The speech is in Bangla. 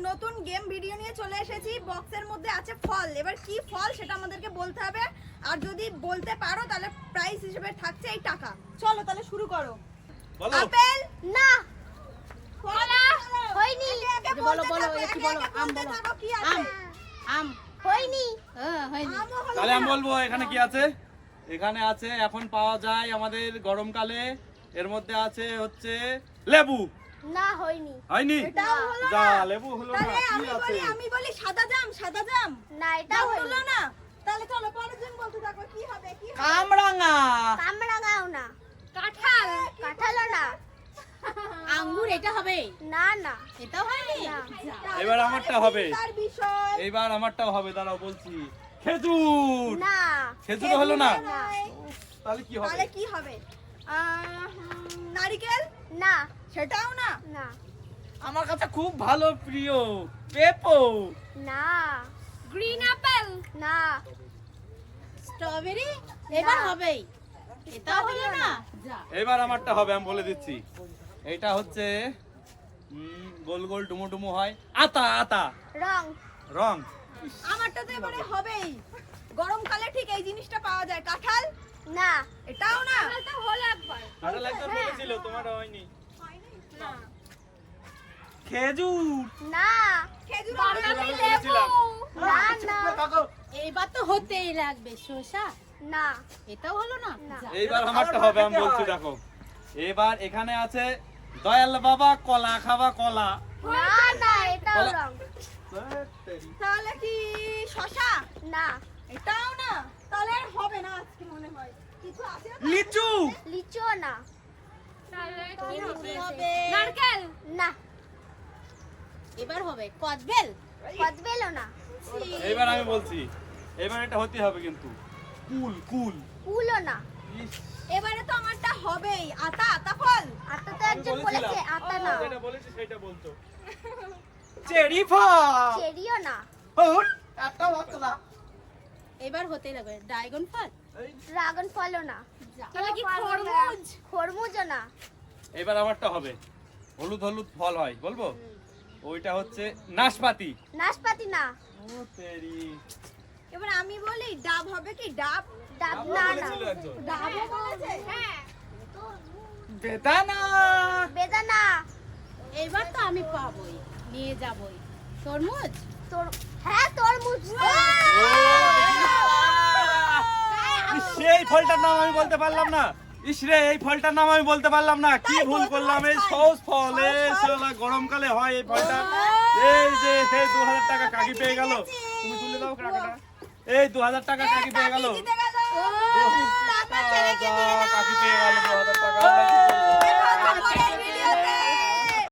নতুন গেম ভিডিও নিয়ে চলে এসেছি। বক্সের মধ্যে আছে ফল, এবার কি ফল সেটা আমাদেরকে বলতে হবে, আর যদি বলতে পারো তাহলে প্রাইজ হিসেবে থাকছে এই টাকা। চলো তাহলে শুরু করো। বলো। আপেল না কলা হয়নি। বলো বলো কি বলো? আম বলো। কি আছে? আম হয়নি। হয়নি। তাহলে আমি বলবো এখানে কি আছে। এখানে আছে এখন পাওয়া যায় আমাদের গরমকালে, এর মধ্যে আছে হচ্ছে লেবু। না হয়নি। হয়নি? এটাও হলো যা না। লেবু হলো না, তাহলে কি আছে? আমি বলি সাদা জাম, সাদা জাম। না এটাও হলো হলো না। তাহলে চলো পরের জন বলতে থাকো কি হবে কি হবে? কামরাঙা, কামরাঙাও না। কাঁঠাল। কাঁঠালও না। আঙ্গুর এটা হবে না না এটাও হয়নি না। এবার আমারটা হবে। তার বিষয় এইবার আমারটাও হবে, দাঁড়াও বলছি। খেজুর। না খেজুর হলো না, নাই। তাহলে কি হবে? তাহলে কি হবে? নারকেল, না সেটাও না। না আমার কাছে খুব ভালো প্রিয় পেপো। না গ্রিন অ্যাপেল না স্ট্রবেরি এবার না। হবেই এটাও হলো না যা এবার আমারটা হবে, আমি বলে দিচ্ছি। এইটা হচ্ছে গোল গোল ডুমো ডুমো হয়, আতা। আতা রং রং। আমারটা তো এবারে হবেই। গরমকালে ঠিক এই জিনিসটা পাওয়া যায়। কাঁঠাল, না এটাও না। এটা হলো একবার কাঁঠাল একবার বলেছিল, তোমার হয়নি। না। খেজুর। না খেজুর আমি বলেছিলাম। না না এইবার তো হতেই লাগবে শসা না এটাও হলো না না। যা। এইবার আমারটা হবে, আমি বলছি দেখো। এবার এখানে আছে দয়াল বাবা কলা খাবা কলা। না না এটাও বলো। রং তাহলে কি শশা? না এটাও না। তাহলে আর হবে না আজকে মনে হয়। কিছু আছে না? লিচু। লিচু না তাহলে কি কি হবে? হবে নারকেল না এবার হবে কদবেল কদবেলও না এইবার আমি বলছি, এবার এটা হতে হবে কিন্তু। কুল কুল। কুলও না ইস, এবারে তো আমারটা হবেই। আতা, আতা ফল। আতা তো আমি একজন বলেছিলাম। বলেছে আতা না যেটা বলেছি সেটা বলতো। চেরি ফল। চেরিও না একটা বাতলা। এবার হতেই লাগবে ড্রাগন ফল ড্রাগন ফলও না যা। তাহলে কি খরমুজ খরমুজও না এবার আমারটা হবে। হলুদ হলুদ ফল হয়, বলবো? ওইটা হচ্ছে নাশপাতি। নাশপাতি না ও তেরি। এবার আমি বলি ডাব হবে কি? ডাব। ডাব আবার না না বলেছিল একজন। ডাবও বলেছে। হ্যাঁ। বেদানা। বেদানা এবার তো আমি পাবোই নিয়ে যাবই তরমুজ তোর হ্যাঁ তরমুজ ইস, এই ফলটার নাম আমি বলতে পারলাম না। ইস রে, এই ফলটার নাম আমি বলতে পারলাম না। কি ভুল করলাম? এই সহজ ফল, এই শালা গরমকালে হয় এই ফলটা। এই যে সেই 2000 টাকা কাকি পেয়ে গেল। তুমি তুলে দাও টাকাটা। এই 2000 টাকা কাকি পেয়ে গেল। জিতে গেল। কাকি পেয়ে গেল।